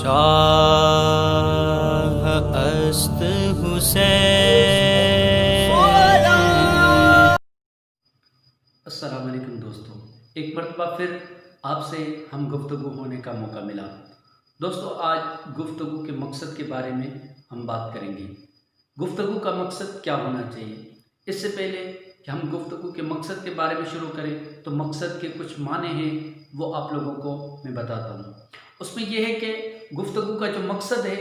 शाह अस्त हुसैन। अस्सलाम वालेकुम दोस्तों, एक मरतबा फिर आपसे हम गुफ्तगू होने का मौका मिला। दोस्तों, आज गुफ्तगू के मकसद के बारे में हम बात करेंगे। गुफ्तगू का मकसद क्या होना चाहिए। इससे पहले कि हम गुफ्तगू के मकसद के बारे में शुरू करें तो मकसद के कुछ माने हैं, वो आप लोगों को मैं बताता हूँ। उसमें यह है कि गुफ्तगू का जो मकसद है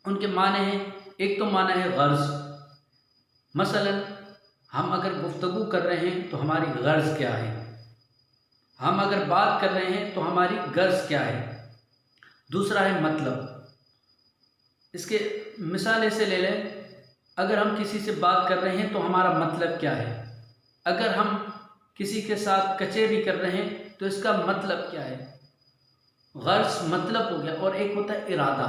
उनके माने हैं। एक तो माना है गर्ज़, मसलन हम अगर गुफ्तगू कर रहे हैं तो हमारी गर्ज़ क्या है, हम अगर बात कर रहे हैं तो हमारी गर्ज़ क्या है। दूसरा है मतलब। इसके मिसाल ऐसे ले लें, अगर हम किसी से बात कर रहे हैं तो हमारा मतलब क्या है। अगर हम किसी के साथ कचहरी कर रहे हैं तो इसका मतलब क्या है। गर्ज़ मतलब हो गया। और एक होता है इरादा।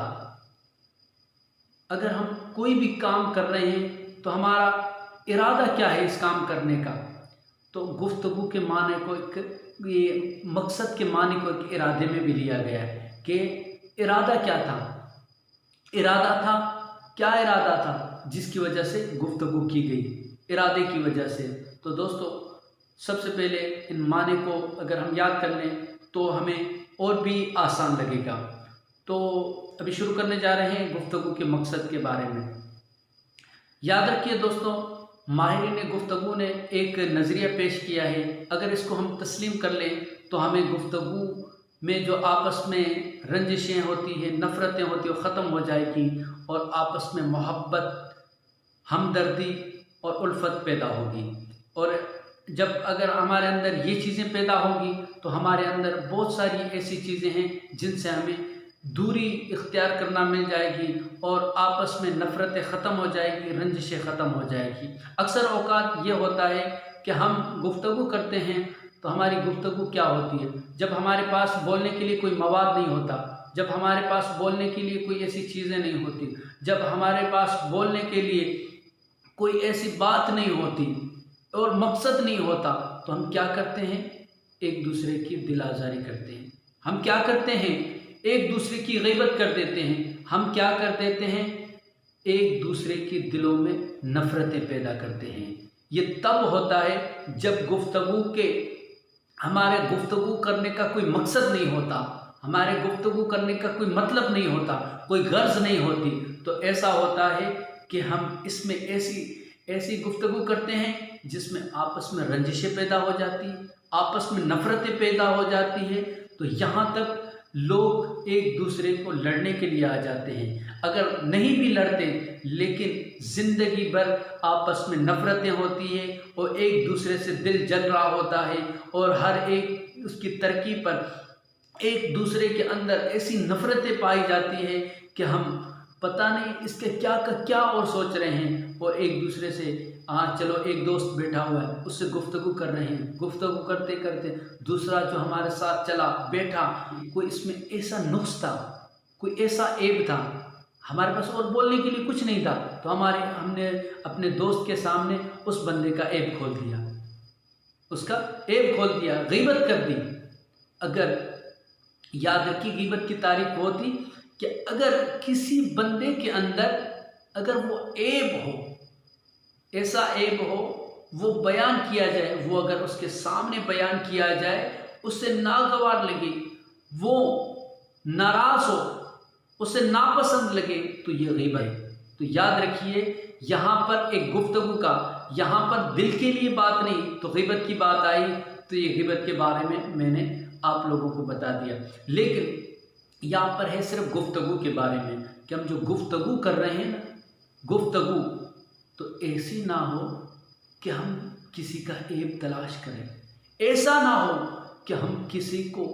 अगर हम कोई भी काम कर रहे हैं तो हमारा इरादा क्या है इस काम करने का। तो गुफ्तगू के माने को ये मकसद के माने को एक इरादे में भी लिया गया है कि इरादा क्या था। इरादा था, क्या इरादा था जिसकी वजह से गुफ्तगू की गई, इरादे की वजह से। तो दोस्तों, सबसे पहले इन माने को अगर हम याद कर लें तो हमें और भी आसान लगेगा। तो अभी शुरू करने जा रहे हैं गुफ्तगू के मकसद के बारे में। याद रखिए दोस्तों, माहिरीन गुफ्तगू ने एक नज़रिया पेश किया है। अगर इसको हम तस्लीम कर लें तो हमें गुफ्तगू में जो आपस में रंजिशें होती हैं, नफ़रतें होती हैं, वो ख़त्म हो जाएगी और आपस में मोहब्बत, हमदर्दी और उल्फत पैदा होगी। और जब अगर हमारे अंदर ये चीज़ें पैदा होंगी तो हमारे अंदर बहुत सारी ऐसी चीज़ें हैं जिनसे हमें दूरी इख्तियार करना मिल जाएगी और आपस में नफ़रतें ख़त्म हो जाएगी, रंजिशें ख़त्म हो जाएगी। अक्सर औक़ात ये होता है कि हम गुफ्तगू करते हैं तो हमारी गुफ्तगू क्या होती है, जब हमारे पास बोलने के लिए कोई मवाद नहीं होता, जब हमारे पास बोलने के लिए कोई ऐसी चीज़ें नहीं होती, जब हमारे पास बोलने के लिए कोई ऐसी बात नहीं होती और मकसद नहीं होता, तो हम क्या करते हैं, एक दूसरे की दिल आज़ारी करते हैं। हम क्या करते हैं, एक दूसरे की ग़ीबत कर देते हैं। हम क्या कर देते हैं, एक दूसरे के दिलों में नफ़रतें पैदा करते हैं। ये तब होता है जब हमारे गुफ्तगू करने का कोई मकसद नहीं होता, हमारे गुफ्तगू करने का कोई मतलब नहीं होता, कोई गर्ज़ नहीं होती। तो ऐसा होता है कि हम इसमें ऐसी गुफ्तगू करते हैं जिसमें आपस में रंजिशें पैदा हो जाती हैं, आपस में नफ़रतें पैदा हो जाती है। तो यहाँ तक लोग एक दूसरे को लड़ने के लिए आ जाते हैं। अगर नहीं भी लड़ते लेकिन ज़िंदगी भर आपस में नफ़रतें होती हैं और एक दूसरे से दिल जल रहा होता है और हर एक उसकी तरक्की पर एक दूसरे के अंदर ऐसी नफ़रतें पाई जाती है कि हम पता नहीं इसके क्या का क्या और सोच रहे हैं। और एक दूसरे से चलो, एक दोस्त बैठा हुआ है उससे गुफ्तगू कर रहे हैं, गुफ्तगू करते करते दूसरा जो हमारे साथ चला बैठा, कोई इसमें ऐसा नुक्स था, कोई ऐसा ऐब था, हमारे पास और बोलने के लिए कुछ नहीं था, तो हमने अपने दोस्त के सामने उस बंदे का ऐब खोल दिया, उसका ऐब खोल दिया, ग़ीबत कर दी। अगर याद रखिए, ग़ीबत की तारीफ होती कि अगर किसी बंदे के अंदर अगर वो ऐब हो, ऐसा ऐब हो, वो बयान किया जाए, वो अगर उसके सामने बयान किया जाए, उससे नागवार लगे, वो नाराज़ हो, उसे नापसंद लगे, तो ये ग़ीबत है। तो याद रखिए, यहाँ पर एक गुफ्तगू का, यहाँ पर दिल के लिए बात नहीं, तो ग़ीबत की बात आई, तो ये ग़ीबत के बारे में मैंने आप लोगों को बता दिया। लेकिन यहाँ पर है सिर्फ गुफ्तगू के बारे में कि हम जो गुफ्तगू कर रहे हैं ना, गुफ्तगू तो ऐसी ना हो कि हम किसी का ऐब तलाश करें, ऐसा ना हो कि हम किसी को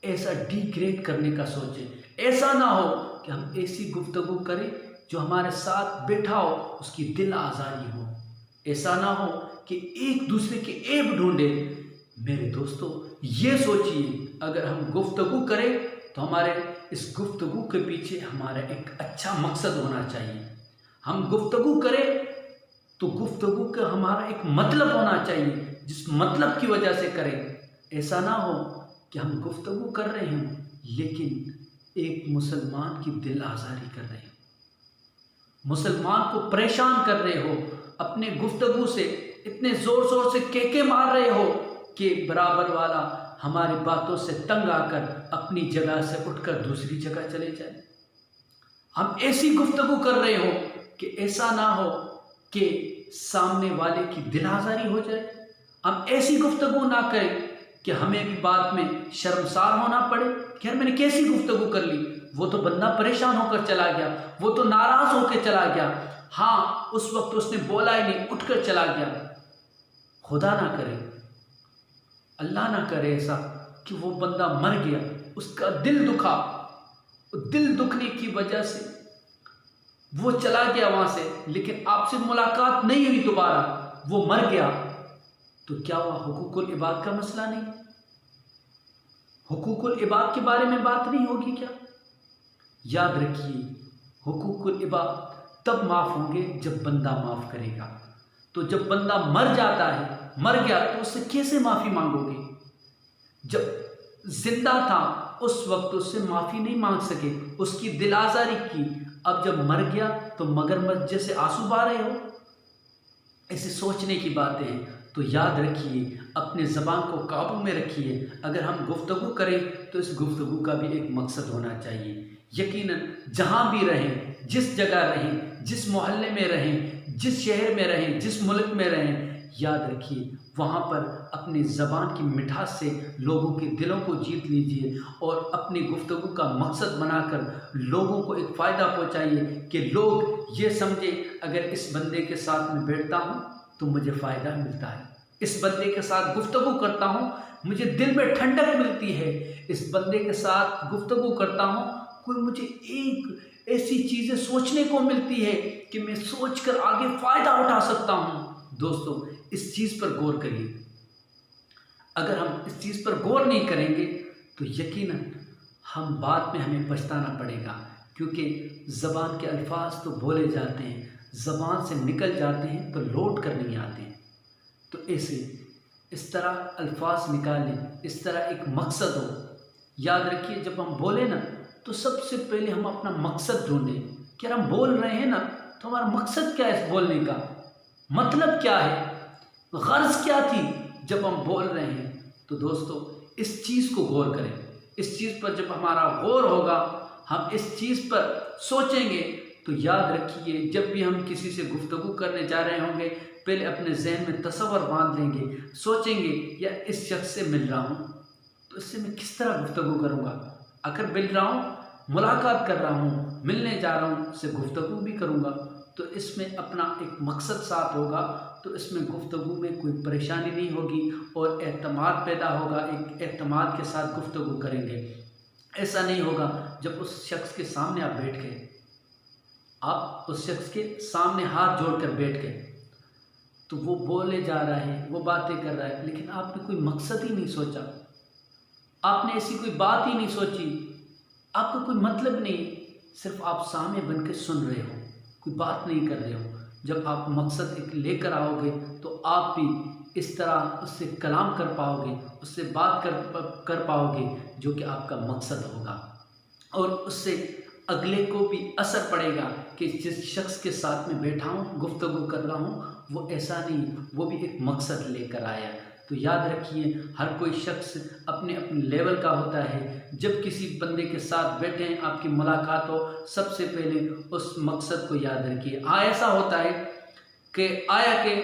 ऐसा डिग्रेड करने का सोचें, ऐसा ना हो कि हम ऐसी गुफ्तगू करें जो हमारे साथ बैठा हो उसकी दिल आज़ारी हो, ऐसा ना हो कि एक दूसरे के ऐब ढूंढें। मेरे दोस्तों, ये सोचिए, अगर हम गुफ्तगू करें तो हमारे इस गुफ्तगू के पीछे हमारा एक अच्छा मकसद होना चाहिए। हम गुफ्तगू करें तो गुफ्तगू का हमारा एक मतलब होना चाहिए, जिस मतलब की वजह से करें। ऐसा ना हो कि हम गुफ्तगू कर रहे हैं लेकिन एक मुसलमान की दिल आज़ारी कर रहे हो, मुसलमान को परेशान कर रहे हो, अपने गुफ्तगू से इतने ज़ोर ज़ोर से केके मार रहे हो कि बराबर वाला हमारी बातों से तंग आकर अपनी जगह से उठकर दूसरी जगह चले जाए। हम ऐसी गुफ्तगू कर रहे हो कि ऐसा ना हो कि सामने वाले की दिल आज़ारी हो जाए। हम ऐसी गुफ्तगू ना करें कि हमें भी बाद में शर्मसार होना पड़े कि यार मैंने कैसी गुफ्तगू कर ली, वो तो बंदा परेशान होकर चला गया, वो तो नाराज़ होकर चला गया, हाँ उस वक्त उसने बोला ही नहीं, उठकर चला गया। खुदा ना करे, अल्लाह ना करे ऐसा कि वो बंदा मर गया, उसका दिल दुखा, दिल दुखने की वजह से वो चला गया वहाँ से, लेकिन आपसे मुलाकात नहीं हुई दोबारा, वो मर गया, तो क्या हुआ? हुकूकुल इबाद का मसला नहीं? हुकूकुल इबाद के बारे में बात नहीं होगी क्या? याद रखिए, हुकूकुल इबाद तब माफ़ होंगे जब बंदा माफ़ करेगा। तो जब बंदा मर जाता है, मर गया, तो उससे कैसे माफ़ी मांगोगे? जब जिंदा था उस वक्त उससे माफ़ी नहीं मांग सके, उसकी दिल आज़ारी की। अब जब मर गया तो मगरमच्छ जैसे आंसू बहा रहे हो? ऐसे सोचने की बातें हैं। तो याद रखिए, अपने ज़बान को काबू में रखिए। अगर हम गुफ्तगू करें तो इस गुफ्तगू का भी एक मकसद होना चाहिए। यकीनन जहाँ भी रहें, जिस जगह रहें, जिस मोहल्ले में रहें, जिस शहर में रहें, जिस मुल्क में रहें, याद रखिए वहाँ पर अपनी ज़बान की मिठास से लोगों के दिलों को जीत लीजिए और अपनी गुफ्तगू का मकसद बनाकर लोगों को एक फ़ायदा पहुँचाइए कि लोग ये समझे अगर इस बंदे के साथ में बैठता हूँ तो मुझे फ़ायदा मिलता है, इस बंदे के साथ गुफ्तगू करता हूँ मुझे दिल में ठंडक मिलती है, इस बंदे के साथ गुफ्तगू करता हूँ कोई मुझे एक ऐसी चीज़ें सोचने को मिलती है कि मैं सोचकर आगे फ़ायदा उठा सकता हूँ। दोस्तों, इस चीज़ पर गौर करिए। अगर हम इस चीज़ पर गौर नहीं करेंगे तो यकीनन हम बाद में हमें पछताना पड़ेगा, क्योंकि ज़बान के अल्फाज तो बोले जाते हैं, ज़बान से निकल जाते हैं तो लौट कर नहीं आते हैं। तो ऐसे इस तरह अल्फाज निकालें, इस तरह एक मकसद हो। याद रखिए, जब हम बोले ना तो सबसे पहले हम अपना मकसद ढूंढें कि हम बोल रहे हैं ना तो हमारा मकसद क्या है, इस बोलने का मतलब क्या है, गर्ज क्या थी जब हम बोल रहे हैं। तो दोस्तों, इस चीज़ को गौर करें। इस चीज़ पर जब हमारा गौर होगा, हम इस चीज़ पर सोचेंगे, तो याद रखिए जब भी हम किसी से गुफ्तगू करने जा रहे होंगे पहले अपने जहन में तसव्वुर बांध लेंगे, सोचेंगे या इस शख्स से मिल रहा हूँ तो इससे मैं किस तरह गुफ्तगू करूँगा। अगर मिल रहा हूँ, मुलाकात कर रहा हूँ, मिलने जा रहा हूँ, इससे गुफ्तगू भी करूँगा, तो इसमें अपना एक मकसद साथ होगा, तो इसमें गुफ्तगू में कोई परेशानी नहीं होगी और एतमाद पैदा होगा। एक एतमाद के साथ गुफ्तगू करेंगे। ऐसा नहीं होगा जब उस शख्स के सामने आप बैठ गए, आप उस शख्स के सामने हाथ जोड़कर बैठ गए, तो वो बोले जा रहा है, वो बातें कर रहा है, लेकिन आपने कोई मकसद ही नहीं सोचा, आपने ऐसी कोई बात ही नहीं सोची, आपका कोई मतलब नहीं, सिर्फ आप सामने बन के सुन रहे हो, कोई बात नहीं कर रहे हो। जब आप मकसद एक लेकर आओगे तो आप भी इस तरह उससे कलाम कर पाओगे, उससे बात कर पाओगे जो कि आपका मकसद होगा, और उससे अगले को भी असर पड़ेगा कि जिस शख्स के साथ में बैठा हूँ, गुफ्तगू कर रहा हूँ, वो ऐसा नहीं, वो भी एक मकसद लेकर आया। तो याद रखिए, हर कोई शख्स अपने अपने लेवल का होता है। जब किसी बंदे के साथ बैठे हैं, आपकी मुलाकात हो, सबसे पहले उस मकसद को याद रखिए। ऐसा होता है कि आया कि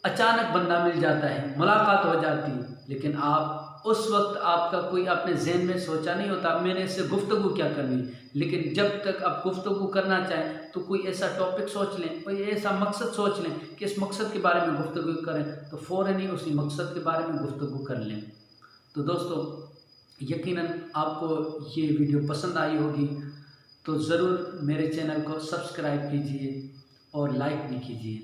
अचानक बंदा मिल जाता है, मुलाकात हो जाती है, लेकिन आप उस वक्त आपका कोई अपने जहन में सोचा नहीं होता मैंने इससे गुफ्तगू क्या करनी। लेकिन जब तक आप गुफ्तगू करना चाहें तो कोई ऐसा टॉपिक सोच लें, कोई ऐसा मकसद सोच लें कि इस मकसद के बारे में गुफ्तगू करें, तो फ़ौरन ही उसी मकसद के बारे में गुफ्तगू कर लें। तो दोस्तों, यकीनन आपको ये वीडियो पसंद आई होगी, तो ज़रूर मेरे चैनल को सब्सक्राइब कीजिए और लाइक भी कीजिए।